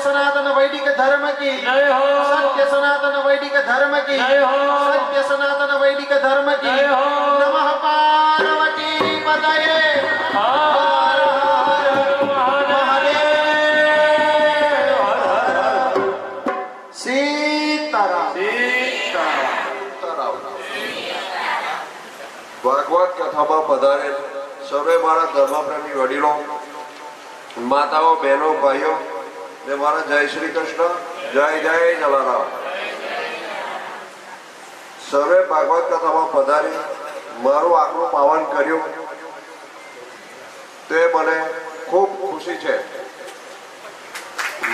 सनातन वैदिक धर्म की जय हो। सत्य सनातन वैदिक धर्म की जय हो। सत्य सनातन वैदिक धर्म की जय हो। नमः पार्वती पतये हर हर महादेव। हर हर हर। सीताराम। ભાગવત કથામાં પધારેલ સર્વે મારા ધર્મપ્રેમી વડીલો, માતાઓ, બહેનો, ભાઈઓ ને મારા જય શ્રી કૃષ્ણ, જય જય જલારામ. સર્વે ભાગવત કથામાં પધારી મારું આંકડું પાવન કર્યું તે મને ખૂબ ખુશી છે.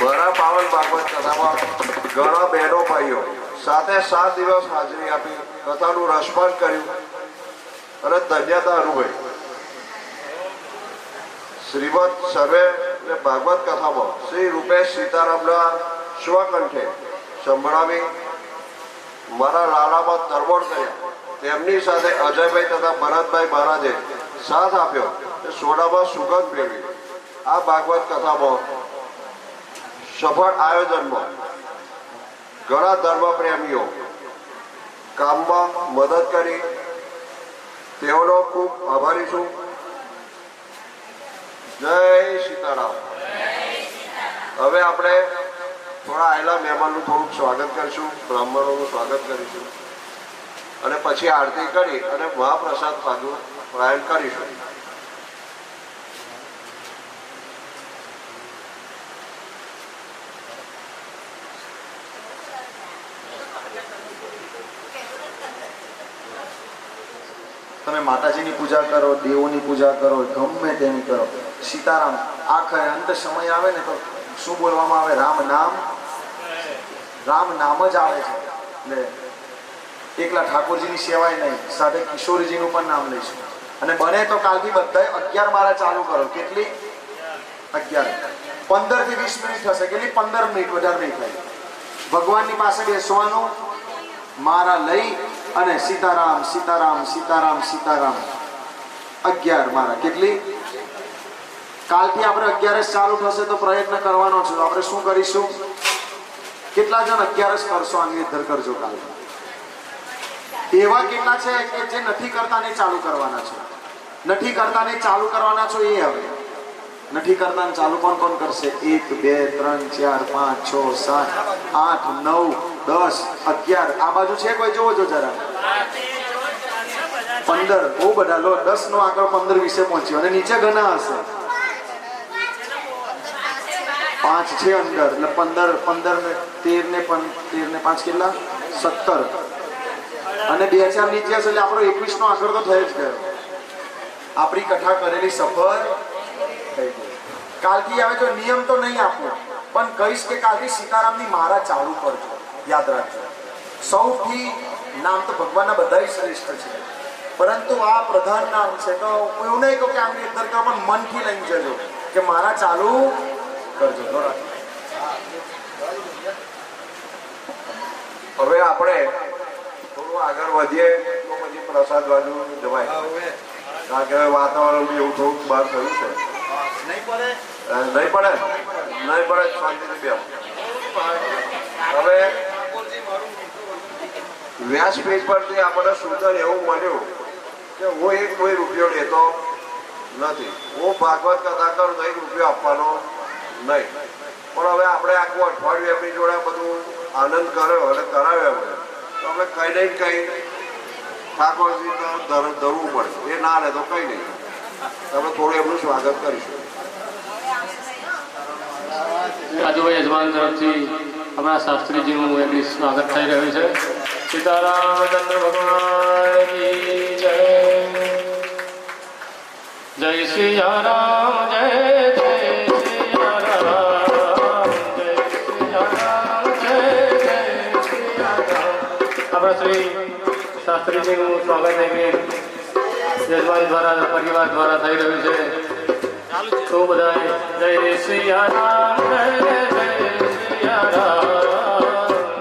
મારા પાવન ભાગવત કથામાં ઘણા બહેનો ભાઈઓ સાથે 7 દિવસ હાજરી આપી કથાનું રસપાન કર્યું અને ધન્યતા અનુભવી. શ્રીમદ સર્વે ને ભાગવત કથામાં શ્રી રૂપેશ સીતારામના સ્વકંઠે સંભળાવી મારા લાલામાં તરબોળ કર્યા. તેમની સાથે અજયભાઈ તથા ભરતભાઈ મહારાજે સાથ આપ્યો તે સોડામાં સુગંધ મેળવી. આ ભાગવત કથામાં સફળ આયોજનમાં ઘણા ધર્મ પ્રેમીઓ કામમાં મદદ કરી તેઓનો ખૂબ આભારી છું. જય સીતારામ. હવે આપણે થોડા આવેલા મહેમાનનું થોડુંક સ્વાગત કરીશું, બ્રાહ્મણોનું સ્વાગત કરીશું અને પછી આરતી કરી અને મહાપ્રસાદ પાછું પ્રયાણ કરીશું. તમે માતાજીની પૂજા કરો, દેવોની પૂજા કરો, ગમે તેની કરો, સીતારામ આખરે અંત સમય આવે ને તો શું બોલવામાં આવે? રામ નામ જ આવે છે. એટલે એકલા ઠાકોરજીની સેવાય નહીં, સાથે કિશોરીજીનું પણ નામ લઈશું. અને બને તો કાલથી બધાએ 11 માળા ચાલુ કરો. કેટલી? 11. 15 થી 20 મિનિટ થશે. કેટલી? 15 મિનિટ, વધારે નહીં થાય. ભગવાનની પાસે બેસવાનું, મારા લઈ અને સીતારામ સીતારામ સીતારામ સીતારામ 11 મારા. કેટલી? કાલથી આપણે 11 ચાલુ થશે તો પ્રયત્ન કરવાનો છે. આપણે શું કરીશું? કેટલા જણ 11 કરશો? આની અંદર કરજો. કાલ એવા કેટલા છે કે જે નથી કરતા ને ચાલુ કરવાના છે? નથી કરતા ને ચાલુ કરવાના છો એ હવે નથી કરતા ને ચાલુ કોણ કોણ કરશે? 1 2 3 4 5 6 7 8 9 10 11. આ બાજુ છે કોઈ? જોવો જો જરા. 15. બહુ બધા. લો 10 નો આગળ 15 વિશે પહોંચ્યો અને નીચે ઘણા હશે. 5 છે અંદર એટલે 15 ને 13 ને 5 કેટલા? 17. અને 2 4 નીચે હશે એટલે આપણો 21 નો આંકડો તો થઈ જ ગયો. આપણી કથા કરેલી સફળ થઈ ગઈ. કાલથી આવે તો નિયમ તો નહીં આપવો, પણ કહીશ કે કાલથી સીતારામની માળા ચાલુ કરજો. યાદ રાખજો, સૌથી નામ તો ભગવાનના બધા શ્રેષ્ઠ છે, પરંતુ આ પ્રધાન નામ છે. તો એવું નહીં કહું કે આમની અંદર કરો, પણ મનથી લઈને જજો કે મારા ચાલુ કરજો. હવે આપણે થોડું આગળ વધીએ તો પછી પ્રસાદ બાજુ જવાય. કારણ કે વાતાવરણ બી એવું થોડુંક બહાર થયું છે. નહીં પડે. શાંતિથી બેસો. હવે વ્યાસપીઠ પરથી આપણને સૂચન એવું મળ્યું કે હું કોઈ રૂપિયો લેતો નથી. હું ભાગવત કથા કરું તો 1 રૂપિયો આપવાનો નહીં. પણ હવે આપણે આખું અઠવાડિયું એમની જોડે બધું આનંદ કર્યો અને કરાવ્યો આપણે, તો આપણે કંઈ નહીં કંઈ ઠાકોરજી ધરવું પડે. એ ના લે તો કંઈ નહીં. આપણે થોડું એમનું સ્વાગત કરીશું. રાજુભાઈ યજમાન તરફથી હમણાં શાસ્ત્રીજીનું એમની સ્વાગત થઈ રહ્યું છે. સીતારામચંદ્ર ભગવાન કી જય. જય સિયા રામ, જય જય સિયા રામ, જય સિયા રામ, જય જય સિયા રામ. આપણા શ્રી શાસ્ત્રીજીનું સ્વાગત યજમાન દ્વારા, પરિવાર દ્વારા થઈ રહ્યું છે. તો બધા જય સિયા રામ, જય જય સિયા રામ,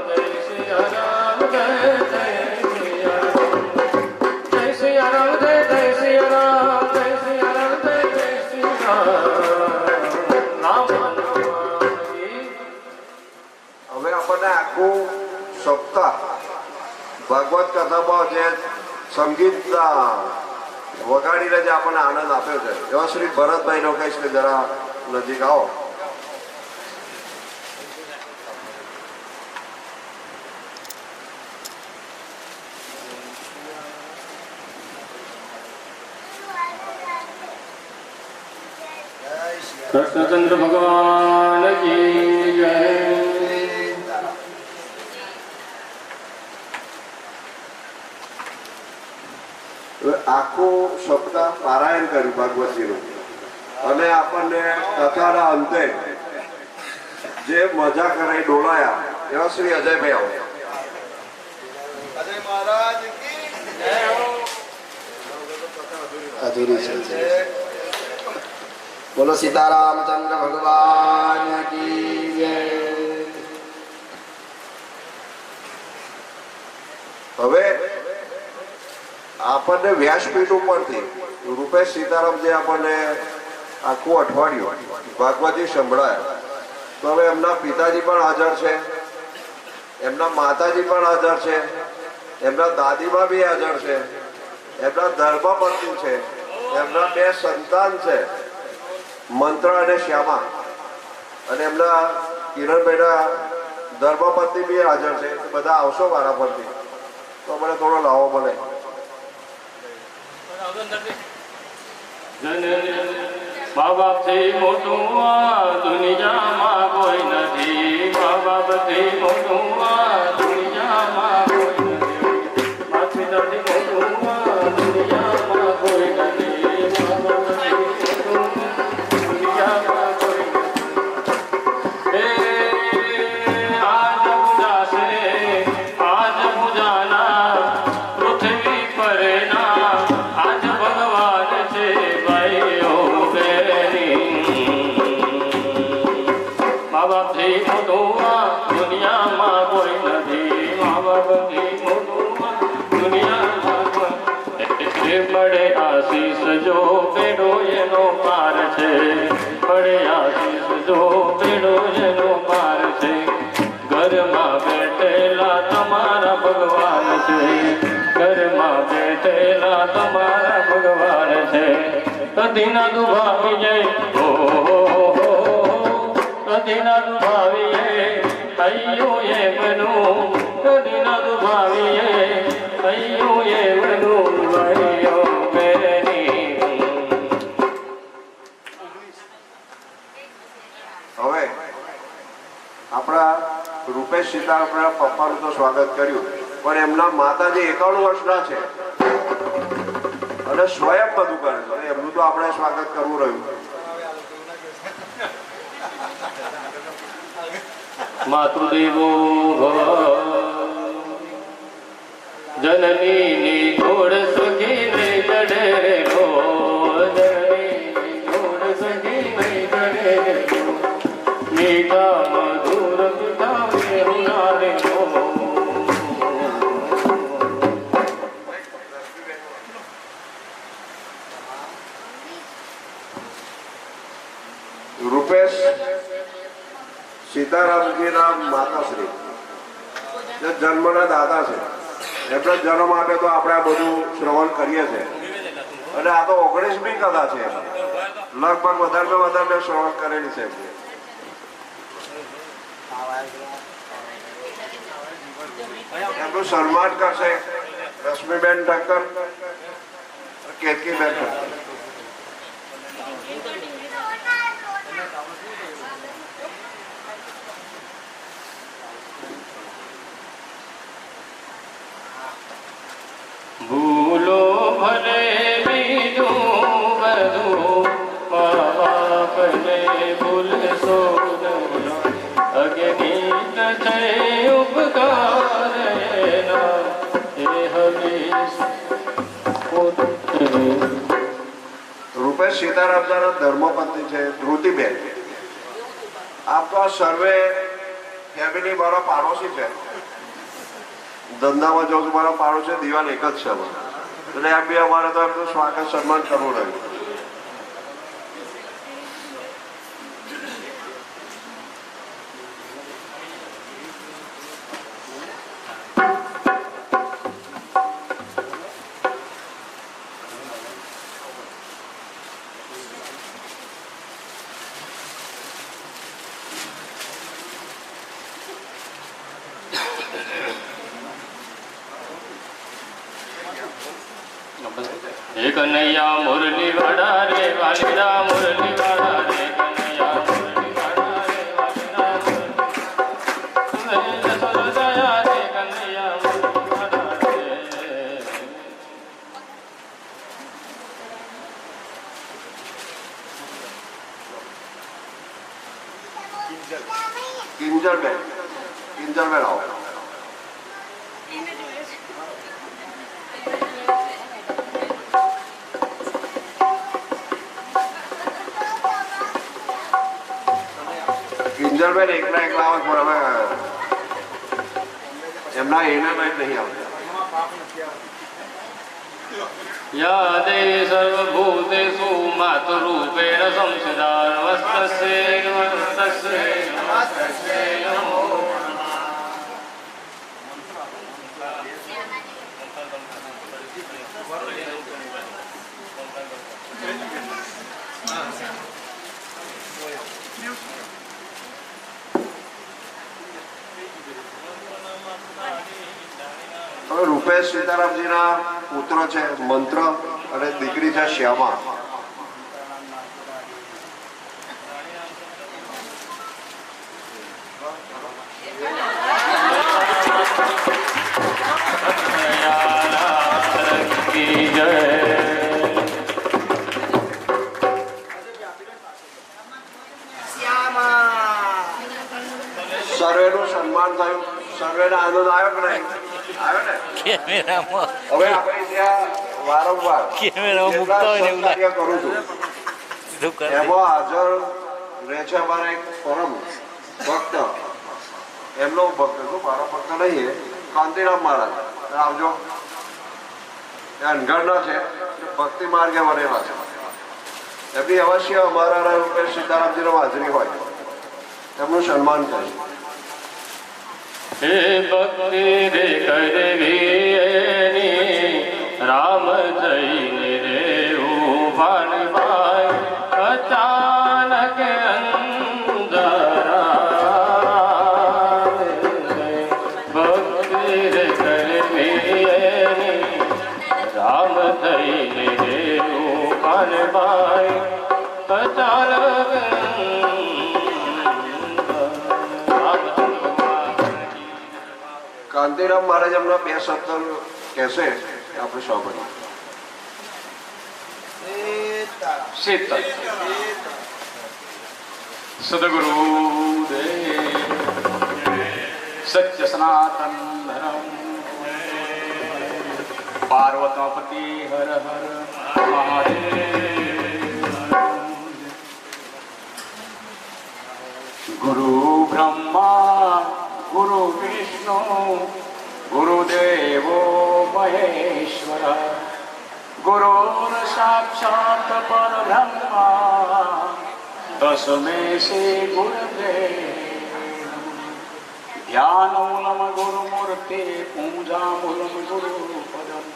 જય સિયા રામ, જય જય સિયા રામ, જય સિયા રામ, જય જય સિયા રામ, જય સિયા રામ, જય જય સિયા રામ. રામ સપ્તાહ ભાગવત કથામાં જે સંગીતના વગાડીને જે આપણને આનંદ આપ્યો છે એવા શ્રી ભરતભાઈનો કહીશ કે જરા નજીક આવો. કૃષ્ણચંદ્ર ભગવાન કી જય. આખું સપ્તાહ પારાયણ કર્યું ભાગવતજીનું અને આપણને કથાના અંતે જે મજા કરાઈ ડોળાયા એવા શ્રી અજયભાઈ આવો. અધૂરી છે. બોલો સીતારામચંદ્ર ભગવાન કી જય. હવે આપણને વ્યાસપીઠ ઉપરથી રૂપેશ સીતારામજી આપણને આખું અઠવાડિયું ભાગવતજી સંભળાયા. તો હવે એમના પિતાજી પણ હાજર છે, એમના માતાજી પણ હાજર છે, એમના દાદીમા બી હાજર છે, એમના ધર્મપત્ની છે, એમના 2 સંતાન છે, મંત્ર અને શ્યામા, અને એમના કિરણભાઈના ધર્મપત્ની બી હાજર છે. બધા આવશો મારા પરથી તો મને થોડો લાવો મળે. મા બાપથી મોટું આ દુનિયામાં કોઈ નથી. મા બાપથી મોટું આ દુનિયામાં કોઈ નથી. માતા પિતાથી મોટું આ દુનિયામાં કોઈ નથી. મા બાપથી મોટું દુનિયામાં કોઈ નથી. આજ બુજાશે આજ બુજાના પૃથ્વી પર ના આજ ભગવાન છે ભાઈઓ મા બાપથી મોટું આ દુનિયામાં કોઈ નથી. મા બાપથી મોટું આ દુનિયામાં કોઈ મળે આશીષ જો પેડો એનો પાર છે. મળે આશીષ જો પેડો એનો પાર છે. ઘરમાં બેઠેલા તમારા ભગવાન છે. ઘરમાં બેઠેલા તમારા ભગવાન છે. કદીના દુભાવી જાય કદીના દુભાવીએ અయ్యో એમનું. કદીના દુભાવીએ અయ్యో એમનું ભાઈઓ બેની. હવે આપણા રૂપેશ સીતારામના પપ્પાનું તો સ્વાગત કર્યું, પણ એમના માતાજી 91 વર્ષના છે અને સ્વયં બધું કરે છે. એમનું તો આપણે સ્વાગત કરવું રહ્યું. માતૃદેવો ભવ જનની જોડ સખી નહીં જડે રો. જનની જોડ સખી નહીં જડે રો. મીઠા મધુર મીઠા મેરુનારે રો. રૂપેશ સીતારામજીના માતાશ્રી જે જન્મના દાદા છે, એમનો જન્મ આપે તો આપણે આ બધું શ્રવણ કરીએ છીએ. અને આ તો 19મી કથા છે, લગભગ વધારે શ્રવણ કરેલી છે. એમનું સન્માન કરશે રશ્મિબેન ઠક્કર, કેતકીબેન ઠક્કર. ભૂલો ભલે બીજું બધું મા બાપને ભૂલશો નહીં. અજ્ઞાત છે ઉપકાર એના એ હંમેશ રૂપેશ સીતારામના ધર્મપત્ની છે ધ્રુતિબેન. આપ તો આ સર્વે ફેમિલી મારા પાડોશી છે. ધંધામાં જાઉં છું, મારા પાડોશી દિવાલ એક જ છે અમારા. એટલે આ બી અમારે તો એમનું સ્વાગત સન્માન કરવું રહ્યું. હે કનૈયા મુરલી વાળા રે વાલીડા મુરલી વાળા રે કનૈયા મુરલી વાળા રે વાલીડા મુરલી જશોદયા રે કનૈયા મુરલી વાળા રે. કિંજલબેન આવો. કિંજલબેન એકલા આવે પણ હવે એમના એના નહીં આવતા. યા દેવી સર્વભૂતેષુ માતૃરૂપેણ સંસ્થિતા નમસ્તસ્યૈ નમો રૂપેશ સીતારામજીના પુત્ર છે મંત્ર અને દીકરી છે શ્યામા. સર્વેનું સન્માન થયું. સર્વેને આનંદ આવ્યો કે નહીં? આવ્યો ને? હવે આપણે ત્યાં વારંવાર જેટલા સત્કાર્ય કરું છું એમાં હાજર રહે છે અમારા એક પરમ ભક્ત. એમનો ભક્ત છું, મારો ભક્ત નહીં, કાંતિરામ મહારાજ. આવજો. એ અનગઢના છે, ભક્તિ માર્ગે બનેલા છે. એમની અવશ્ય અમારા રૂપે સીતારામજીનો હાજરી હોય. એમનું સન્માન કર્યું. હે ભક્તિ રે કરવી રામ જઈને રે ભાઈ અચાનક અંધારા ભક્તિ રે કરવી રામ જઈને રે ભાઈ અચાનક કાંતિરામ મહારાજ એમના બે શબ્દ કહેશે એ આપણે સાંભળીએ. શીતળ સદગુરુદેવ સત્ય સનાતન ધર્મ પાર્વતીપતિ હર હર મહાદેવ. ગુરુ બ્રહ્મા ગુરુ વિષ્ણુ ગુરુદેવો મહેશ્વર ગુરુર સાક્ષાત પરબ્રહ્મા તસ્મે શ્રી ગુરવે ધ્યાનમૂલમ ગુરુમૂર્તે પૂજામૂલમ ગુરુપદમ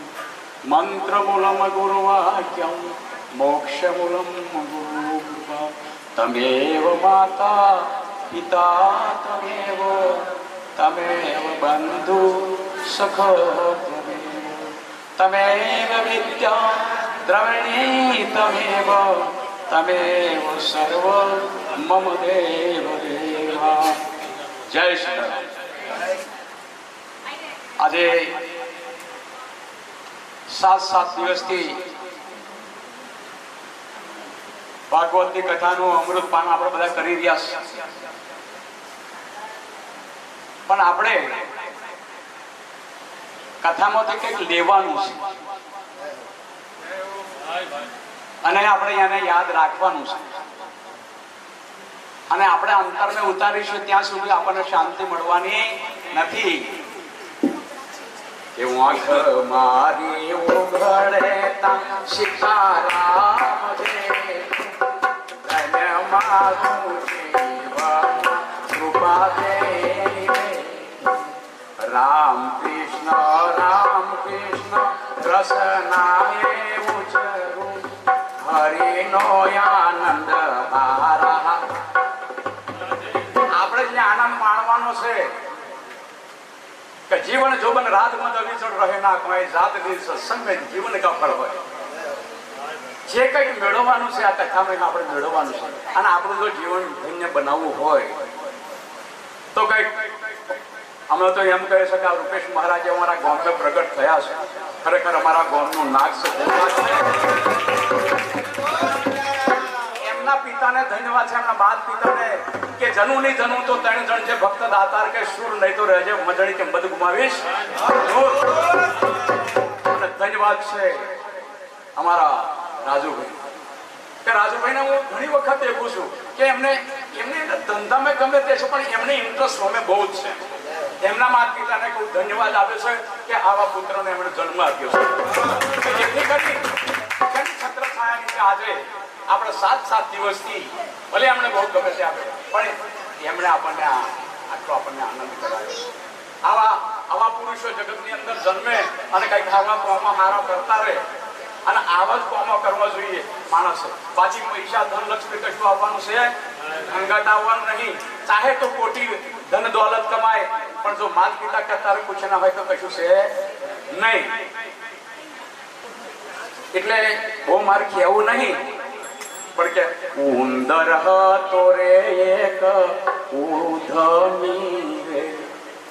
મંત્રમૂલમ ગુરુવાક્યમ મોક્ષમૂલમ ગુરુકૃપા તમેવ માતા પિતા તમેવ બંધુ સખો તમેવ વિદ્યા દ્રવિણી તમેવ સર્વ મમ દેવ દેવા. જય શ્રી આજે 7 દિવસથી ભાગવતની કથાનું અમૃતપાન આપણે બધા કરી રહ્યા છીએ. પણ આપણે કથામાંથી કંઈક લેવાનું છે અને આપણે એને યાદ રાખવાનું છે અને આપણે અંતરને ઉતારીશું ત્યાં સુધી આપણને શાંતિ મળવાની નથી. કે વાંખ મારી ઉઘડે તા સીતારામ છે ધન્ય મારું જીવન કૃપા દે. રામ કૃષ્ણ રસનાએ ઉચરું હરિનો આનંદ મારા. આપણે જે આનંદ માણવાનો છે કે જીવન જોબન રાત મત વિચળ રહે ના કોઈ જાત દી સત્સંગ જીવન કા ફળ હોય. જે કંઈક મેળવવાનું છે આ કથામાં આપણે મેળવવાનું છે અને આપણું જો જીવન ધન્ય બનાવવું હોય તો કંઈક અમે તો એમ કહી શકાય રૂપેશ મહારાજ અમારા ગામમાં પ્રગટ થયા છે. ખરેખર અમારા ગામનું નાગ છે. એમના પિતાને ધન્યવાદ છે, એમના બાદ પિતાને કે જનુ નહીં જનુ તો 3 જણ છે ભક્ત દાતાર કે સુર નહીં તો રહેજે મજણી કે બધું ગુમાવીશ. અને ધન્યવાદ છે અમારા રાજુભાઈ કે રાજુભાઈને હું ઘણી વખત દેખું છું કે એમને ધંધામાં ગમે તે છે પણ એમને ઇન્ટરેસ્ટ અમે બહુ જ છે. એમના માતા પિતાને ખૂબ ધન્યવાદ આપે છે કે આવા પુત્રને એમણે જન્મ આપ્યો છે. જેથી કરી છત્ર છાયાની આજે આપણે 7 દિવસથી ભલે એમણે બહુ ગમે છે આપે પણ એમણે આપણને આટલો આપણને આનંદ કરાવ્યો. આવા પુરુષો જગતની અંદર જન્મે અને કંઈક આવા કામમાં હારા કરતા રહે અને આવા જ કામો કરવા જોઈએ માણસ. બાકી પૈસા ધન લક્ષ્મી કશું આવવાનું છે અંગત આવવાનું નહીં. ચાહે તો કોટી ધન દોલત કમાય પણ જો માતા પિતા કરતા પૂછે ના હોય તો કશું છે નહીં. એટલે બહુ મારે કહેવું નહીં પણ કે ઉંદર હતો રે એક ઉધમી રે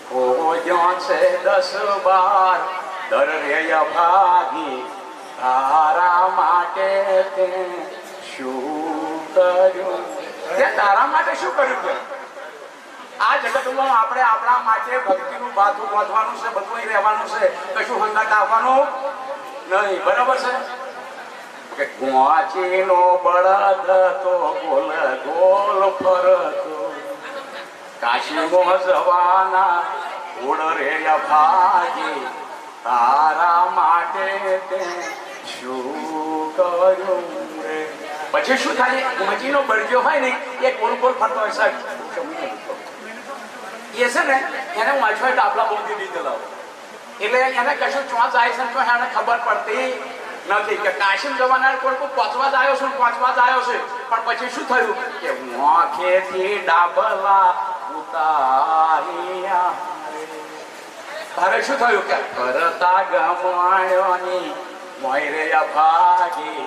ખોજ્યો છે 10-12 દર રે ભાગી તારા માટે તે શું કર્યું. તે તારા માટે શું કર્યું છે? આ જગતમાં આપણે આપણા માટે ભક્તિનું બાથું બાંધવાનું છે, બધું રહેવાનું છે, કશું હંગાત આવવાનું નહીં. બરાબર છે કે ગોચીનો બળદ તો ગોલ ગોલ ફરતો કાશીમાં જવાના ઉડ રે ભાગી તારા માટે તે શું કર્યું રે. પછી શું થાય? ગોચીનો બળજો હોય ને એ ગોલ ગોલ ફરતો હોય સાહેબ એ છે ને એને વાંચવા ડાબલા બહુ દીધી ચલાવો એટલે એને કશું ચોંચ આવે છે તો એને ખબર પડતી નથી કે કાશીમ જવાના કોઈ પહોંચવા જ આવ્યો છું પહોંચવા જ આવ્યો છે. પણ પછી શું થયું કે મોખેથી ડાબલા ઉતાર્યા. તારે શું થયું કે કરતા ગમાયોની મોયરે ભાગી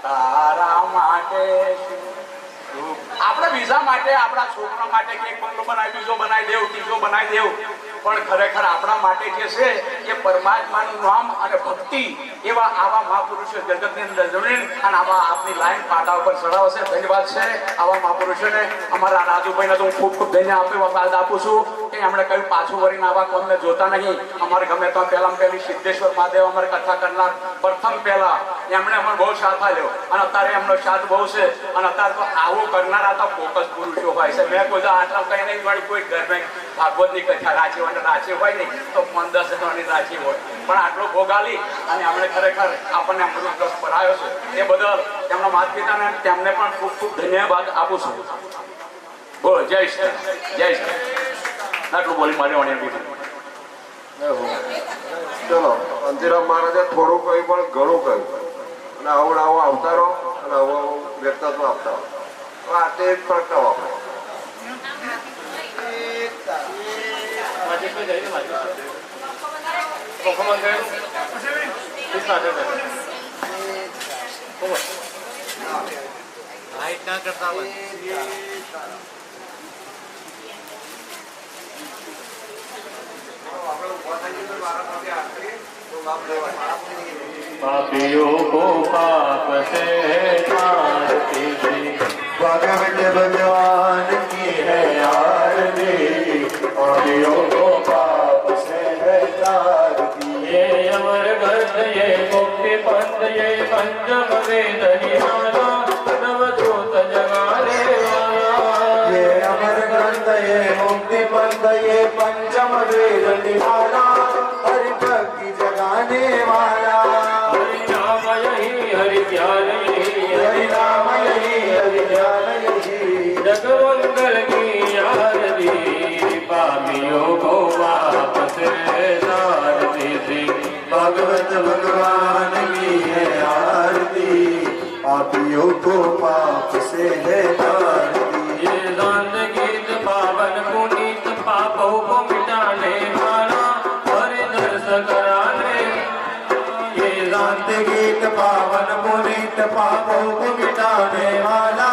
તારા માટે આપણે બીજા માટે આપણા છોકરા માટે કે બંગલો બનાવી બીજો બનાવી દેવું ત્રીજો બનાવી દેવું પણ ખરેખર આપણા માટે જે છે એ પરમાત્માનું નામ અને ભક્તિ એવા આવા મહાપુરુષો જગતની અંદર જમીન અને આવા આપની લાઈન પાટા ઉપર ચડાવશે. ધન્યવાદ છે આવા મહાપુરુષોને. અમારા રાજુભાઈને તો હું ખૂબ ખૂબ ધન્ય આપું છું કે એમણે કહ્યું પાછું વળીને આવા કોમને જોતા નહીં. અમારે ગમે તો પહેલી સિદ્ધેશ્વર મહાદેવ અમારે કથા કરનાર પ્રથમ પહેલા એમણે અમને બહુ સાથ આપ્યો અને અત્યારે એમનો સાથ બહુ છે અને અત્યારે તો આવું કરનારા તો ફોકસ પુરુષો હોય છે. મેં કોઈ આટલા કઈ નહીં વળી કોઈ ઘરમાં ભાગવતની કથા રાચી હોય હોય નહીં તો 15 જણાની રાચી હોય પણ આટલો ભોગાલી અને એમણે ખરેખર આપણને અમૃત રસ ભરાયો છે. એ બદલ તેમના માતા પિતાને તેમને પણ ખૂબ ખૂબ ધન્યવાદ આપું છું. બોલો જય શ્રી જય શ્રી. આટલું બોલી મારે વણ્યા બીજું. ચલો અંતિરામ મહારાજે થોડું કહ્યું પણ ઘણું કહ્યું અને આવું આવતા રહો અને આવું વ્યક્તિત્વ આપતા રહો. આ તે જ પ્રગટાવો આપણે. લાઈટ ના કરતા હોય पापियों को पाप से मारती थी भगवत भगवान की है आरती पापियों को पाप से है तारती ये अमर ग्रंथ ये मुक्ति पंथ ये पंचम वेद निहारा नवजोत जगाने वाला ये अमर ग्रंथ ये मुक्ति पंथ ये पंचम वेद निहारा हरि भक्ति जगाने वाला हरि नाम यही हरि ध्यान यही हरि नाम यही हरि ध्यान यही जगमंगल की आरती पापियों को वापस तारती थी भगवत भगवान की है आरती पापियों को पाप से है तारती ये दान गीत पावन पुनीत पापों को मिटाने वाला कराने ये शांत गीत पावन पुनीत पापों को मिटाने वाला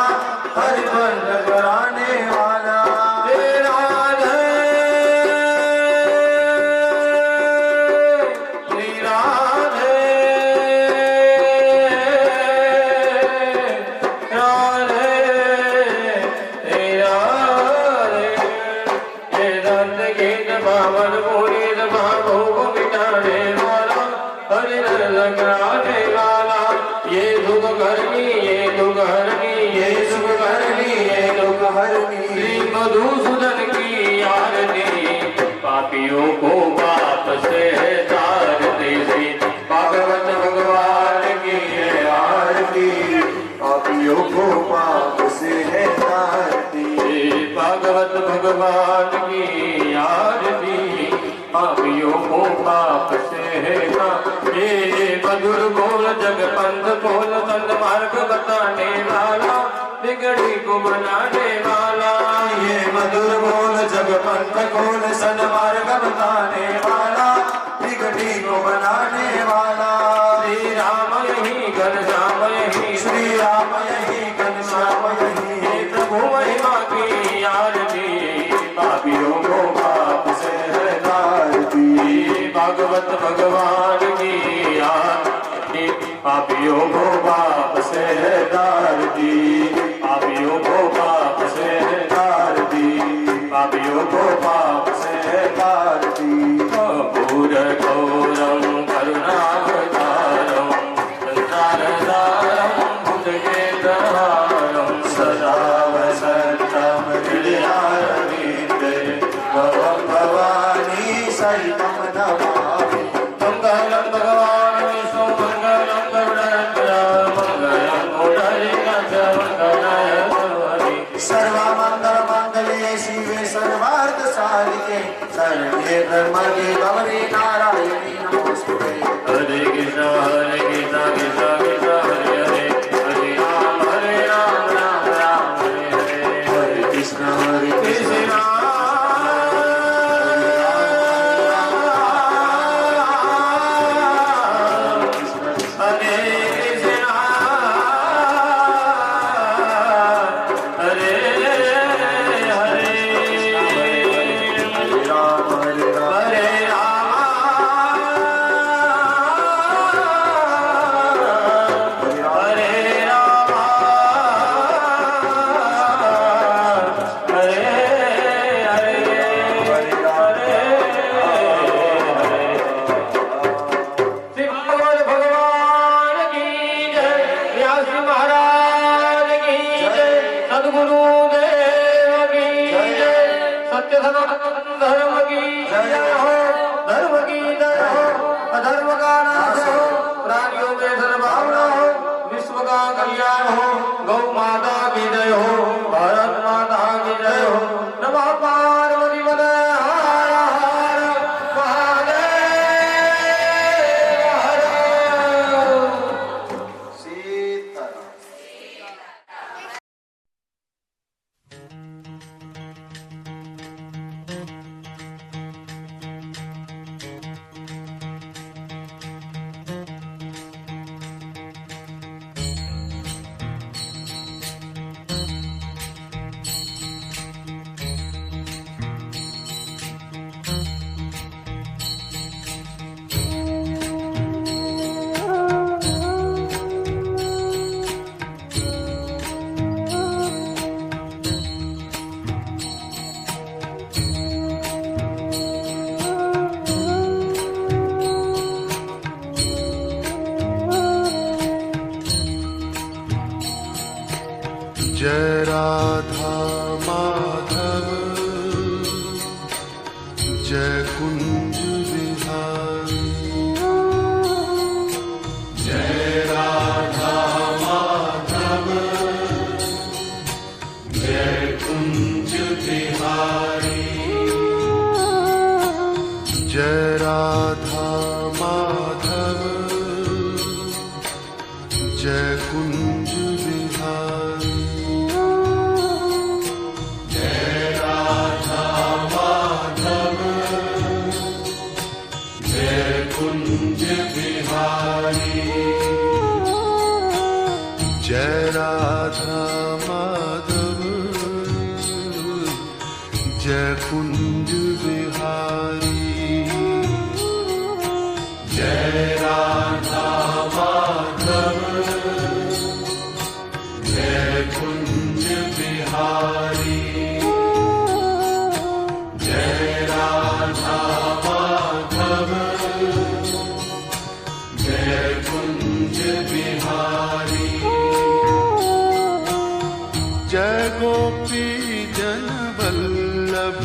हरि बंद कराने वाला तेरा मधुसूदन की आरती पापियों को पाप से तारती श्री भागवत भगवान की है आरती पापियों को पाप से है तारती भागवत भगवान की आरती पापियों को पाप से है ये मधुर बोल जग पंथ बोल संत मार्ग बताने वाला बिगड़ी को बनाने वाला ये मधुर बोल जग पंथ खोल सन्मार्ग बताने वाला बिगड़ी को बनाने वाला श्री राम यही घनश्याम यही श्री राम यही घनश्याम यही हे प्रभु महिमा की आरती पापियों को पाप से है तारती भागवत भगवान की आरती पापियों को पाप से है तारती पापियों को पाप से है तारती पापियों को पाप से है तारती कपूर गौरम करुणावतारम संसारसारम भुजगेन्द्रहारम सदा वसन्तम हृदयारविन्दे भवं भवानी सहितं नमामि मंगलम भगवान विष्णु मंगलम गरुड़ध्वज मंगलम पुंडरीकाक्ष मंगलाय सर्वमङ्गलमाङ्गल्ये शिवे सर्वार्थसाधिके शरण्ये त्र्यम्बके गौरी नारायणी नमोस्तुते हरे कृष्ण कृष्ण कृष्ण हरे हरे हरे राम राम राम हरे हरे हरे कृष्ण हरे कृष्ण कृष्ण हरे कृष्ण हरे हरे राम हरे राम हरे धर्म की जय हो धर्म की जय हो अधर्म का नाश हो प्राणियों में सद्भावना हो विश्व का कल्याण हो गौ माता की जय हो भारत माता की जय हो नमः पार्वती पते हर हर महादेव हर सीताराम जय राधा माधव जय कुंज बिहारी जय राधा माधव जय कुंज बिहारी जय राधा माधव जय कुंज बिहारी जय राधा माधव जय कुंज बिहारी जय राधा माधव जय कुंज बिहारी जय राधा माधव जय कुंज बिहारी जय राधा माधव जय कुंज बिहारी जय गोपी जन वल्लभ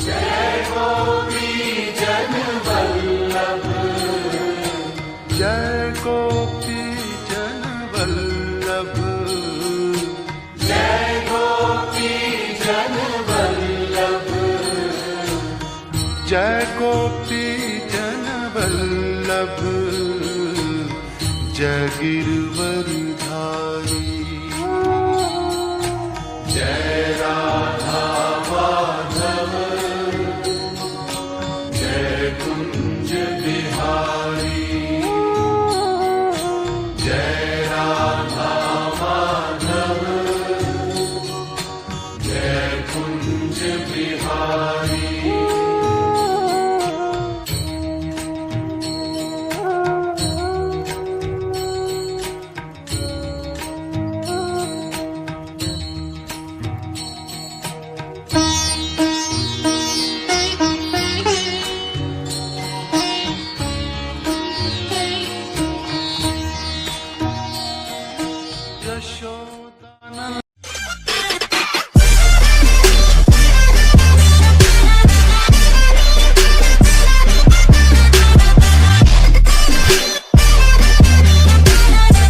जय गोपी जन वल्लभ जय गोपी जन वल्लभ जय गोपी जन वल्लभ जय गोपी जन वल्लभ जय गिरवरधारी जय राधा माधव जय कुंज बिहारी जय राधा माधव जय कुंज बिहारी